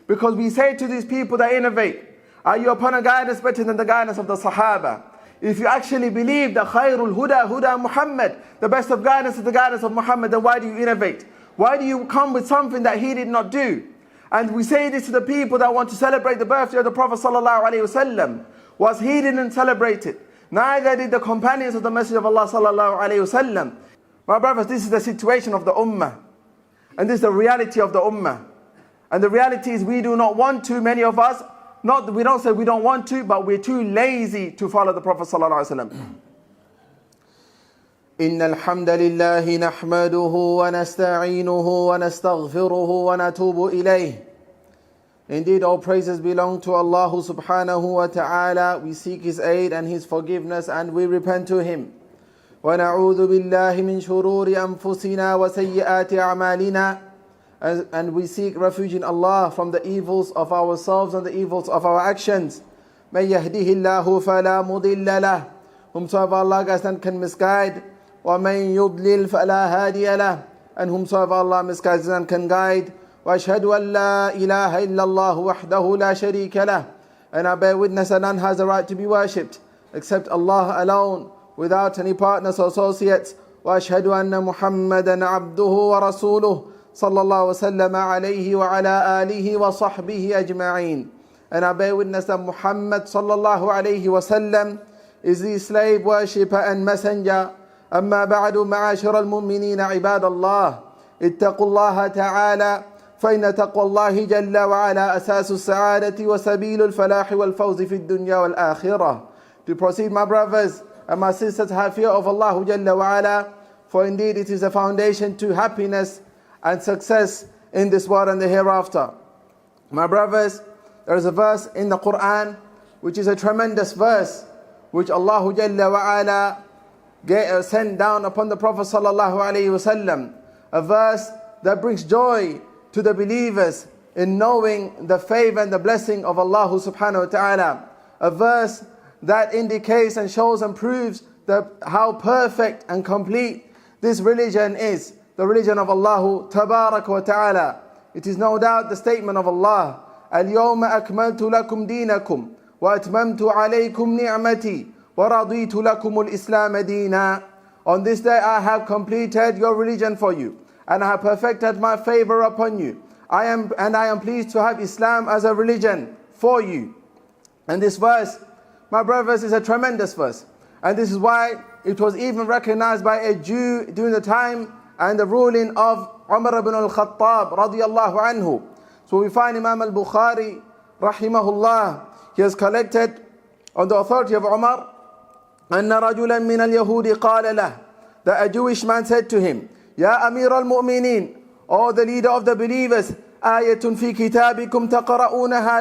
Because we say to these people that innovate, are you upon a guidance better than the guidance of the Sahaba? If you actually believe that Khairul Huda, Huda Muhammad, the best of guidance is the guidance of Muhammad, then why do you innovate? Why do you come with something that he did not do? And we say this to the people that want to celebrate the birthday of the Prophet sallallahu alaihi wasallam. Was he didn't celebrate it. Neither did the companions of the Messenger of Allah sallallahu alaihi wasallam. My brothers, this is the situation of the Ummah. And this is the reality of the Ummah. And the reality is we do not want to, many of us, we don't say we don't want to, but we're too lazy to follow the Prophet sallallahu alaihi wasallam. إن الحمد لله نحمده ونستعينه ونستغفره ونتوب إليه. Indeed, all praises belong to Allah subhanahu wa ta'ala. We seek His aid and His forgiveness and we repent to Him. ونعوذ بالله من شرور أنفسنا وسيئات أعمالنا. And we seek refuge in Allah from the evils of ourselves and the evils of our actions. من يهده الله فلا مضل له. Whomsoever Allah guides none can misguide. وَمَنْ يُضْلِلْ فَلَا هَادِيَ لَهُ. And whomsoever Allah misguides none can guide. وَأَشْهَدُ أَنْ لَا إِلَهَ إِلَّا اللَّهُ وَحْدَهُ لَا شَرِيكَ لَهُ. And I bear witness that none has the right to be worshipped except Allah alone, without any partners or associates. وَأَشْهَدُ أَنَّ مُحَمَّدًا عَبْدُهُ وَرَسُولُهُ صلى الله وسلم عليه وعلى آله وصحبه أجمعين. And I bear witness that Muhammad sallallahu alayhi wasallam is the slave worshipper and messenger. أما بعد معاشر المؤمنين عباد الله اتقوا الله تعالى فإن تقوى الله جل وعلا أساس السعادة وسبيل الفلاح والفوز في الدنيا والآخرة. To proceed, my brothers and my sisters, have fear of Allah جل وعلا, for indeed it is a foundation to happiness and success in this world and the hereafter. My brothers, there is a verse in the Quran which is a tremendous verse which Allah Jalla wa Ala sent down upon the Prophet sallallahu alaihi wasallam. A verse that brings joy to the believers in knowing the favor and the blessing of Allah subhanahu wa ta'ala. A verse that indicates and shows and proves how perfect and complete this religion is. The religion of Allah Tabarak wa Ta'ala. It is no doubt the statement of Allah. اليوم أكملت لكم دينكم وأتممت عليكم نعمتي وَرَضِيتُ لَكُمُ الْإِسْلَامَ دِينًا. On this day I have completed your religion for you, and I have perfected my favor upon you. I am pleased to have Islam as a religion for you. And this verse, my brothers, is a tremendous verse. And this is why it was even recognized by a Jew during the time and the ruling of Umar ibn al-Khattab radiyallahu anhu. So we find Imam al-Bukhari rahimahullah, he has collected on the authority of Umar, أن رجلا من اليهود قال له, that a Jewish man said to him, يا أمير المؤمنين, O the leader of the believers, آية في كتابكم تقرؤونها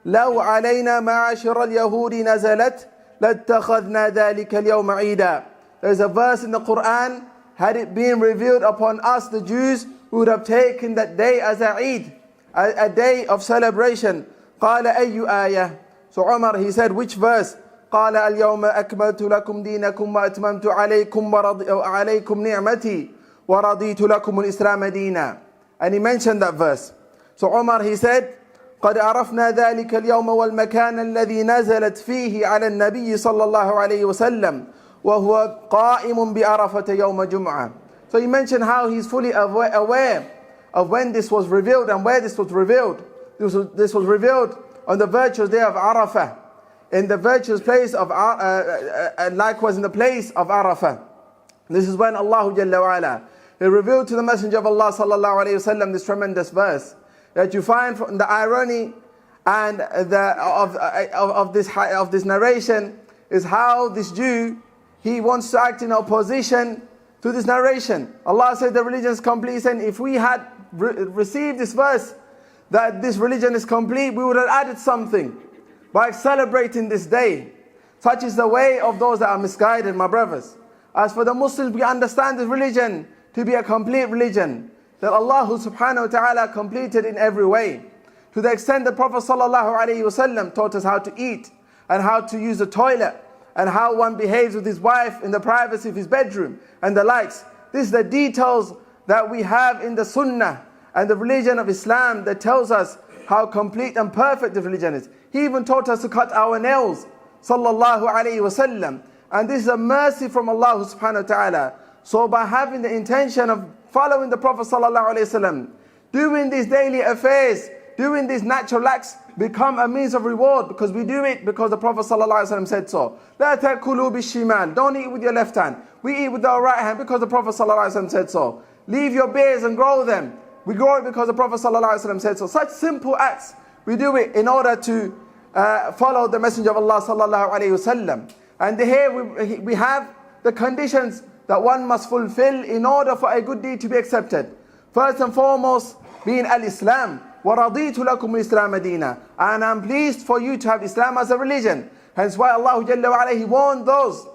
لو علينا معاشر اليهود نزلت لاتخذنا ذلك اليوم عيدا. There is a verse in the Quran, had it been revealed upon us the Jews, we would have taken that day as a Eid, a day of celebration. قال أي آية. So Umar, he said, which verse? قال اليوم أكملت لكم دينكم وأتممت عليكم نعمتي ورضيت لكم الإسلام دينا. And he mentioned that verse. So Umar, he said, قد عرفنا ذلك اليوم والمكان الذي نزلت فيه على النبي صلى الله عليه وسلم وهو قائم بعرفة يوم جمعة. So he mentioned how he's fully aware of when this was revealed and where this was revealed. This was revealed on the virtuous day of Arafah, in the virtuous place of and likewise in the place of Arafah. This is when Allah Jalla wa Ala, He revealed to the Messenger of Allah sallallahu alayhi wasallam this tremendous verse, that you find from the irony and of this narration is how this Jew, he wants to act in opposition to this narration. Allah said the religion is complete, and if we had received this verse that this religion is complete, we would have added something by celebrating this day. Such is the way of those that are misguided, my brothers. As for the Muslims, we understand this religion to be a complete religion that Allah subhanahu wa ta'ala completed in every way. To the extent that Prophet sallallahu alaihi wasallam taught us how to eat and how to use the toilet and how one behaves with his wife in the privacy of his bedroom and the likes. This is the details that we have in the sunnah and the religion of Islam that tells us how complete and perfect the religion is. He even taught us to cut our nails, sallallahu alayhi wasallam. And this is a mercy from Allah subhanahu wa ta'ala. So by having the intention of following the Prophet sallallahu alayhi wasallam, doing these daily affairs, doing these natural acts, become a means of reward, because we do it because the Prophet ﷺ said so. لا تأكلوا بالشمال. Don't eat with your left hand. We eat with our right hand because the Prophet ﷺ said so. Leave your beards and grow them. We grow it because the Prophet ﷺ said so. Such simple acts, we do it in order to follow the Messenger of Allah ﷺ. And here we have the conditions that one must fulfill in order for a good deed to be accepted. First and foremost, being al-Islam. وَرَضِيتُ لَكُمُ الْإِسْلَامَ دِينًا. And I'm pleased for you to have Islam as a religion. Hence why Allah Jalla wa Ala, He warned those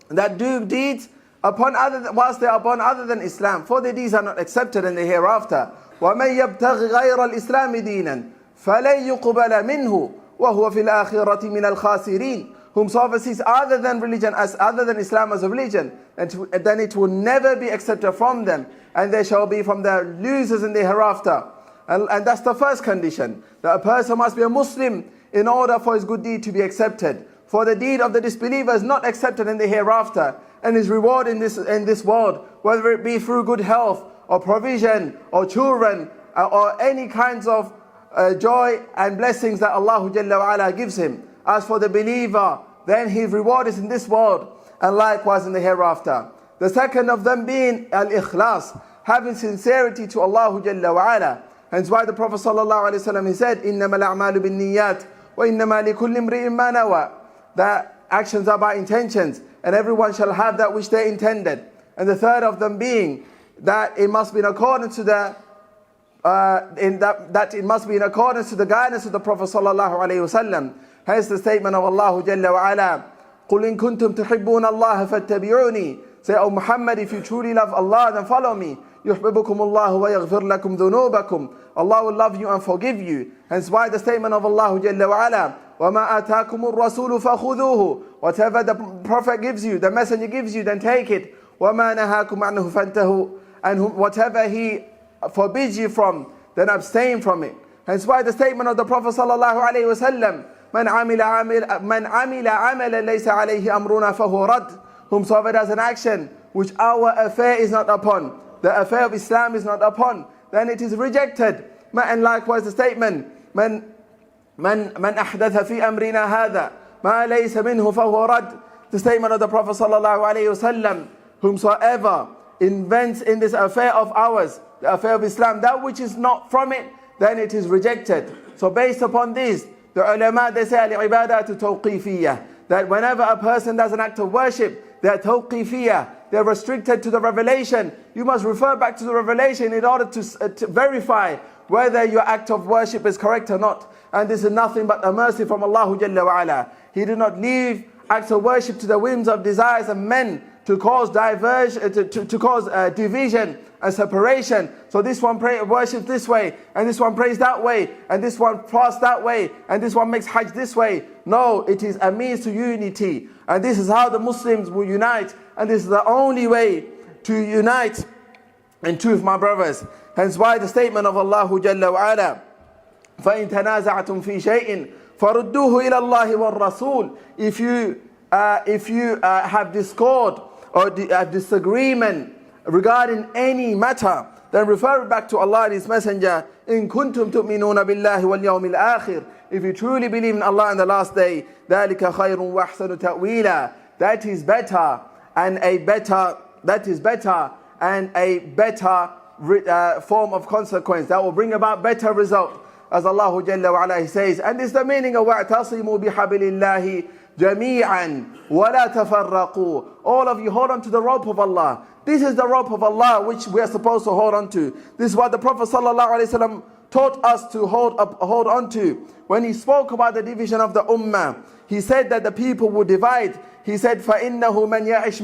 that do deeds whilst they are upon other than Islam, for their deeds are not accepted in the hereafter. وَمَنْ يَبْتَغِ غَيْرَ الْإِسْلَامِ دِينًا فَلَنْ يُقْبَلَ مِنْهُ وَهُوَ فِي الْآخِرَةِ مِنَ الْخَاسِرِينَ. Whomsoever sees other than Islam as a religion, and then it will never be accepted from them, and they shall be from the losers in the hereafter. And that's the first condition, that a person must be a Muslim in order for his good deed to be accepted. For the deed of the disbeliever is not accepted in the hereafter, and his reward in this world, whether it be through good health, or provision, or children, or any kinds of joy and blessings that Allah Jalla wa Ala gives him. As for the believer, then his reward is in this world, and likewise in the hereafter. The second of them being al-ikhlas, having sincerity to Allah Jalla wa Ala. Hence why the Prophet ﷺ, he said, إِنَّمَا الْأَعْمَالُ بِالنِّيَّاتِ وَإِنَّمَا لِكُلِّ امْرِئٍ مَّا نَوَى. That actions are by intentions, and everyone shall have that which they intended. And the third of them being that it must be in accordance to the that it must be in accordance to the guidance of the Prophet ﷺ. Hence the statement of Allah Jalla wa Ala, قُلْ إِن كُنْتُمْ تُحِبُّونَ اللَّهَ فَاتَّبِعُونِي. Say, O Muhammad, if you truly love Allah, then follow me. يُحْبِبُكُمُ اللَّهُ وَيَغْفِرْ لَكُمْ ذُنُوبَكُمْ. Allah will love you and forgive you. Hence why the statement of Allah Jalla wa Ala, وَمَا آتَاكُمُ الرَّسُولُ فَخُذُوهُ. Whatever the Prophet gives you, the Messenger gives you, then take it. وَمَا نَهَاكُمْ عَنْهُ فَانْتَهُ. And whatever he forbids you from, then abstain from it. Hence why the statement of the Prophet sallallahu alaihi wasallam, مَنْ عَمِلَ عَمَلًا لَيْسَ عَلَيْهِ أَمْرُنَا فَهُوَ رَدٌّ. Whomsoever does an action which our affair is not upon, the affair of Islam is not upon, then it is rejected. And likewise the statement, من أحدث في أمرنا هذا ما ليس منه فهو رد. The statement of the Prophet sallallahu alaihi wasallam, whomsoever invents in this affair of ours, the affair of Islam, that which is not from it, then it is rejected. So based upon this, the ulama, they say al-ibadat tawqifiyah, that whenever a person does an act of worship, they're tawqifiyah, they're restricted to the revelation. You must refer back to the revelation in order to verify whether your act of worship is correct or not. And this is nothing but a mercy from Allah Jalla wa Ala. He did not leave acts of worship to the whims of desires of men to cause division and separation. So this one worships this way, and this one prays that way, and this one fasts that way, and this one makes hajj this way. No, it is a means to unity. And this is how the Muslims will unite. And this is the only way to unite in truth, my brothers. Hence why the statement of Allah Jalla wa Ala, فَإِن تَنَازَعْتُمْ فِي شَيْءٍ فَرُدُّوهُ إِلَى اللَّهِ وَالرَّسُولِ. If you have discord or have disagreement regarding any matter, then refer it back to Allah and His Messenger. إِن كُنْتُمْ تُؤْمِنُونَ بِاللَّهِ وَالْيَوْمِ الْآخِرِ. If you truly believe in Allah and the last day, ذَلِكَ خَيْرٌ وَأَحْسَنُ تَأْوِيلًا. That is better and a better form of consequence that will bring about better result. As Allah Jalla wa Ala, He says, and this is the meaning of وَاعْتَصِمُوا بِحَبِلِ اللَّهِ جَمِيعًا وَلَا تَفَرَّقُوا. All of you hold on to the rope of Allah. This is the rope of Allah which we are supposed to hold on to. This is what the Prophet ﷺ taught us to hold on to. When he spoke about the division of the ummah, he said that the people would divide. He said, فَإِنَّهُ مَنْ يَعِشْ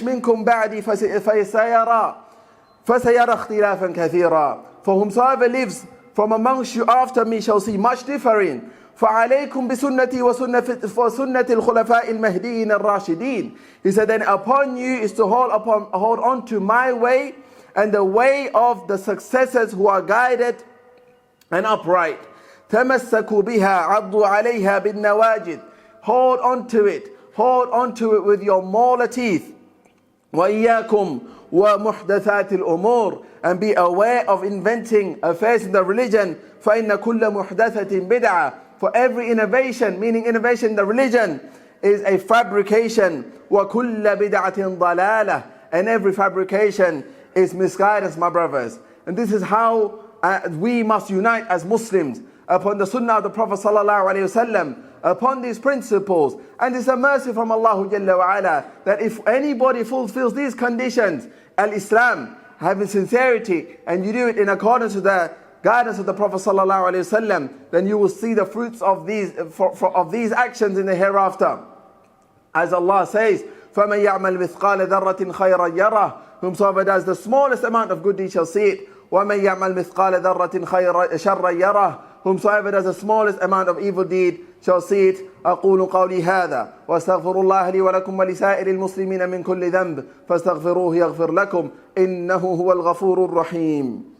مِنْكُمْ بَعْدِي فَسَيَرَى اخْتِلَافًا كَثِيرًا. For whomsoever lives from amongst you after me shall see much differing. فَعَلَيْكُمْ بِسُنَّتِي وَسُنَّةِ الْخُلَفَاءِ الْمَهْدِيِّينَ الرَّاشِدِينَ. He said, then upon you is to hold on to my way and the way of the successors who are guided and upright. تمسكوا بها عضوا عليها بالنواجذ. Hold on to it. Hold on to it with your molar teeth. وإياكم ومحدثات الأمور. And be aware of inventing affairs in the religion. فإن كل محدثة بدعة. For every innovation, meaning innovation in the religion, is a fabrication. وكل بدعة ضلالة. And every fabrication is misguidance, my brothers. And this is how we must unite as Muslims upon the sunnah of the Prophet sallallahu alaihi wasallam, upon these principles. And it's a mercy from Allah Jalla wa Ala that if anybody fulfills these conditions, al-Islam, having sincerity, and you do it in accordance with the guidance of the Prophet sallallahu alaihi wasallam, then you will see the fruits of these actions in the hereafter. As Allah says, فَمَنْ يَعْمَلْ مِثْقَالَ ذَرَّةٍ خَيْرًا يَرَهُ. Whomsoever does the smallest amount of good deed shall see it. وَمَنْ يَعْمَلْ مِثْقَالَ ذَرَّةٍ شَرًّا يَرَهُ. Whomsoever does the smallest amount of evil deed shall see it. أقول قولي هذا واستغفر الله لي ولكم ولسائر المسلمين من كل ذنب فاستغفروه يغفر لكم إنه هو الغفور الرحيم.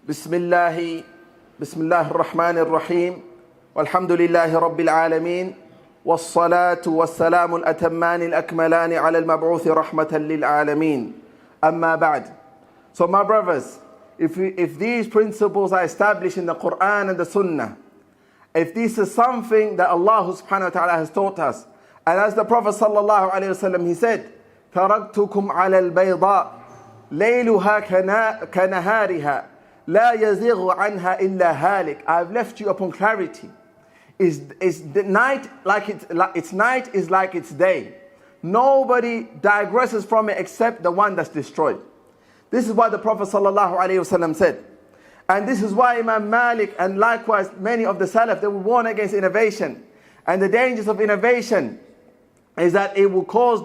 بسم الله الرحمن الرحيم والحمد لله رب العالمين والصلاة والسلام الأتمان الأكملان على المبعوث رحمة للعالمين أما بعد. So my brothers, if these principles are established in the Quran and the Sunnah, if this is something that Allah subhanahu wa ta'ala has taught us, and as the Prophet sallallahu alayhi wa sallam, he said, تَرَكْتُكُمْ عَلَى الْبَيْضَاءِ لَيْلُهَا كَنَهَارِهَا لا يزيغ عنها إلا هالك. I've left you upon clarity. Is the night like its night is like its day. Nobody digresses from it except the one that's destroyed. This is what the Prophet ﷺ said. And this is why Imam Malik and likewise many of the Salaf, they would warn against innovation. And the dangers of innovation is that it will cause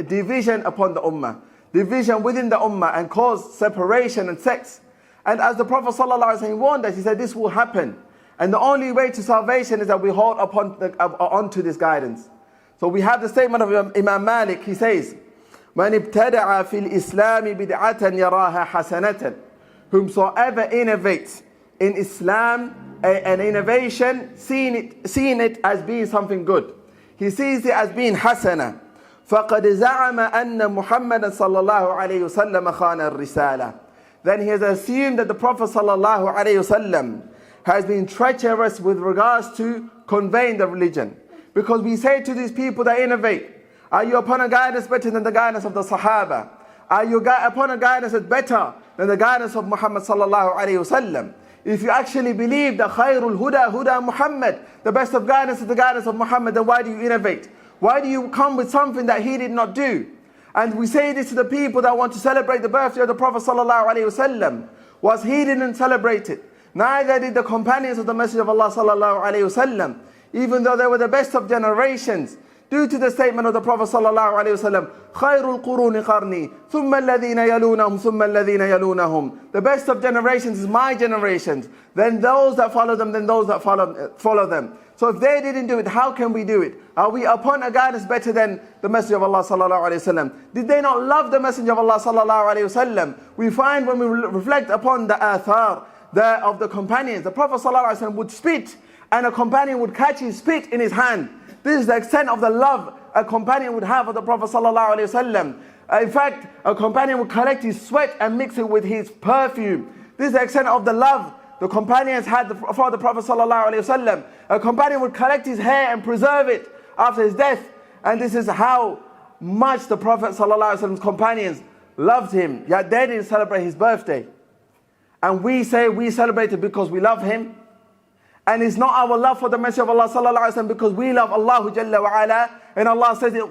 division upon the ummah, division within the ummah, and cause separation and sects. And as the Prophet ﷺ warned us, he said this will happen. And the only way to salvation is that we hold onto this guidance. So we have the statement of Imam Malik. He says, مَنِ ابْتَدَعَ فِي الْإِسْلَامِ بِدْعَةً يَرَاهَا حَسَنَةً. Whomsoever innovates in Islam an innovation, seeing it as being something good. He sees it as being hasana. فَقَدْ زَعَمَ أَنَّ مُحَمَّدًا صَلَّى اللَّهُ عَلَيْهِ وسلم خَانَ الرِّسَالَةِ. Then he has assumed that the Prophet ﷺ has been treacherous with regards to conveying the religion. Because we say to these people that innovate, are you upon a guidance better than the guidance of the Sahaba? Are you upon a guidance that's better than the guidance of Muhammad ﷺ? If you actually believe that khairul huda huda Muhammad, the best of guidance is the guidance of Muhammad, then why do you innovate? Why do you come with something that he did not do? And we say this to the people that want to celebrate the birthday of the Prophet ﷺ. Was he didn't celebrate it. Neither did the companions of the Masjid of Allah ﷺ. Even though they were the best of generations. Due to the statement of the Prophet ﷺ, خَيْرُ الْقُرُونِ قَرْنِي ثُمَّ الَّذِينَ يَلُونَهُمْ ثُمَّ الَّذِينَ يَلُونَهُمْ. The best of generations is my generations. Then those that follow them, then those that follow them. So if they didn't do it, how can we do it? Are we upon a guidance better than the Messenger of Allah sallallahu alaihi wasallam? Did they not love the Messenger of Allah sallallahu alaihi wasallam? We find when we reflect upon the athar of the companions, the Prophet sallallahu alaihi wasallam would spit, and a companion would catch his spit in his hand. This is the extent of the love a companion would have of the Prophet sallallahu alaihi wasallam. In fact, a companion would collect his sweat and mix it with his perfume. This is the extent of the love the companions had for the Prophet ﷺ. A companion would collect his hair and preserve it after his death. And this is how much the Prophet ﷺ's companions loved him. Yet they didn't celebrate his birthday. And we say we celebrate it because we love him. And it's not our love for the Messenger of Allah sallallahu alaihi wasallam because we love Allah Jalla wa ala. And Allah says it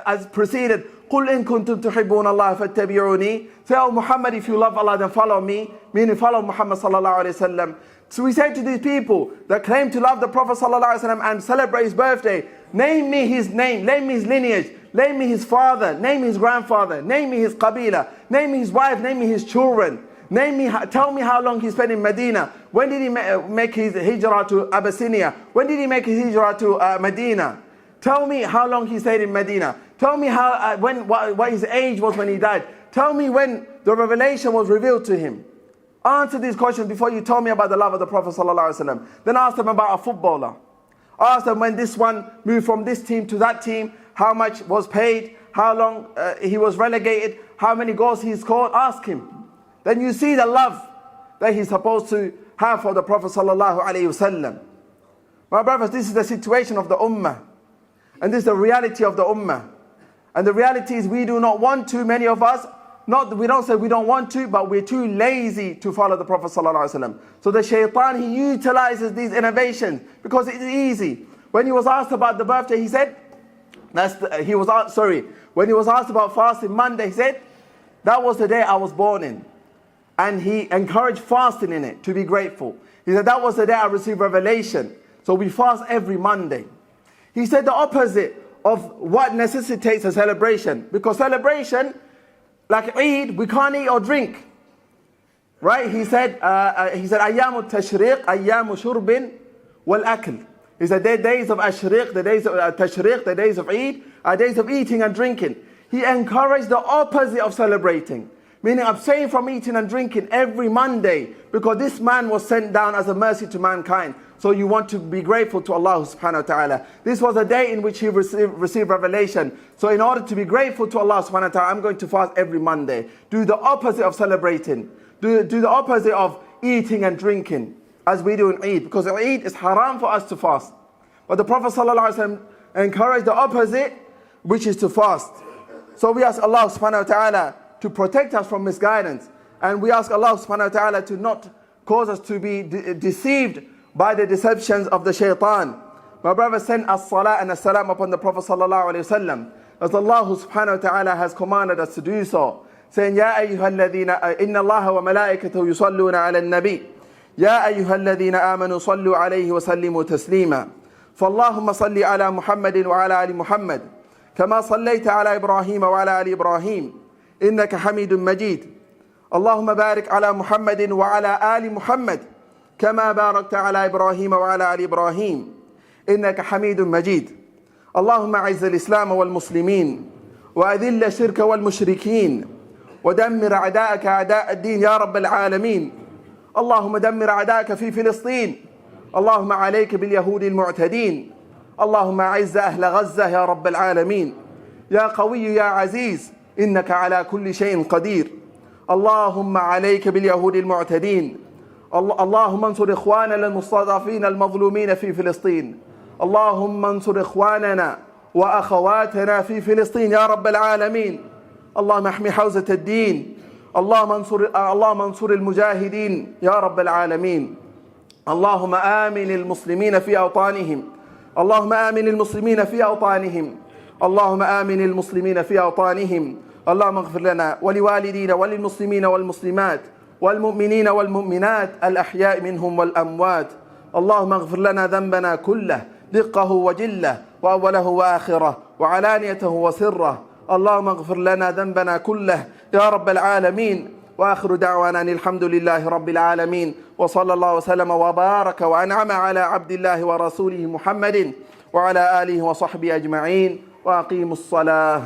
as preceded, قُلْ إِن كُنْتُمْ تُحِبُّونَ اللَّهَ فَاتَّبِعُونِي. Say, oh Muhammad, if you love Allah, then follow me. Meaning follow Muhammad sallallahu alaihi wasallam. So we say to these people that claim to love the Prophet sallallahu alaihi wasallam and celebrate his birthday, name me his name, name me his lineage, name me his father, name me his grandfather, name me his qabila, name me his wife, name me his children. Tell me how long he spent in Medina. When did he make his hijrah to Abyssinia? When did he make his hijrah to Medina? Tell me how long he stayed in Medina. Tell me what his age was when he died. Tell me when the revelation was revealed to him. Answer these questions before you tell me about the love of the Prophet ﷺ. Then ask them about a footballer. Ask them when this one moved from this team to that team, how much was paid, how long he was relegated, how many goals he scored. Ask him. Then you see the love that he's supposed to have for the Prophet ﷺ. My brothers, this is the situation of the Ummah. And this is the reality of the Ummah. And the reality is we do not want to, many of us, we don't say we don't want to, but we're too lazy to follow the Prophet ﷺ. So the shaitan, he utilizes these innovations because it's easy. When he was asked about the birthday, he said, when he was asked about fasting Monday, he said, that was the day I was born in. And he encouraged fasting in it to be grateful. He said, that was the day I received revelation. So we fast every Monday. He said the opposite of what necessitates a celebration. Because celebration, like Eid, we can't eat or drink. Right? He said, أيام التشريق أيام شرب والأكل. He said, the days of Ashriq, the days of Tashriq, the days of Eid, are days of eating and drinking. He encouraged the opposite of celebrating. Meaning abstain from eating and drinking every Monday because this man was sent down as a mercy to mankind. So you want to be grateful to Allah subhanahu wa ta'ala. This was a day in which he received revelation. So in order to be grateful to Allah subhanahu wa ta'ala, I'm going to fast every Monday. Do the opposite of celebrating. Do the opposite of eating and drinking as we do in Eid. Because in Eid is haram for us to fast. But the Prophet sallallahu alaihi wasallam encouraged the opposite, which is to fast. So we ask Allah subhanahu wa ta'ala to protect us from misguidance. And we ask Allah subhanahu wa ta'ala to not cause us to be deceived by the deceptions of the shaitan. My brother, send as-salah and as-salam upon the Prophet sallallahu alayhi wa sallam, as Allah subhanahu wa ta'ala has commanded us to do so. Saying, Ya ayyuha alladhina, inna Allah wa malaikatahu yusalluna ala al-nabi. Ya ayyuha alladhina amanu sallu alayhi wa sallimu taslima. فاللهم صل على محمد وعلى آل محمد كما صليت على إبراهيم وعلى آل إبراهيم إنك حميد مجيد اللهم بارك على محمد وعلى آل محمد كما باركت على إبراهيم وعلى آل إبراهيم إنك حميد مجيد اللهم أعز الإسلام والمسلمين وأذل الشرك والمشركين ودمر أعداءك أعداء الدين يا رب العالمين اللهم دمر أعداءك في فلسطين اللهم عليك باليهود المعتدين اللهم أعز أهل غزة يا رب العالمين يا قوي يا عزيز إنك على كل شيء قدير اللهم عليك باليهود المعتدين اللهم انصر إخواننا المستضعفين المظلومين في فلسطين اللهم انصر إخواننا وأخواتنا في فلسطين يا رب العالمين اللهم احمي حوزة الدين اللهم انصر المجاهدين يا رب العالمين اللهم آمن المسلمين في أوطانهم اللهم آمن المسلمين في أوطانهم اللهم آمن المسلمين في أوطانهم اللهم اغفر لنا ولوالدينا وللمسلمين والمسلمات والمؤمنين والمؤمنات الأحياء منهم والأموات اللهم اغفر لنا ذنبنا كله دقه وجله وأوله وآخره وعلانيته وسره اللهم اغفر لنا ذنبنا كله يا رب العالمين وآخر دعوانا أن الحمد لله رب العالمين وصلى الله وسلم وبارك وأنعم على عبد الله ورسوله محمد وعلى آله وصحبه أجمعين وأقيموا الصلاة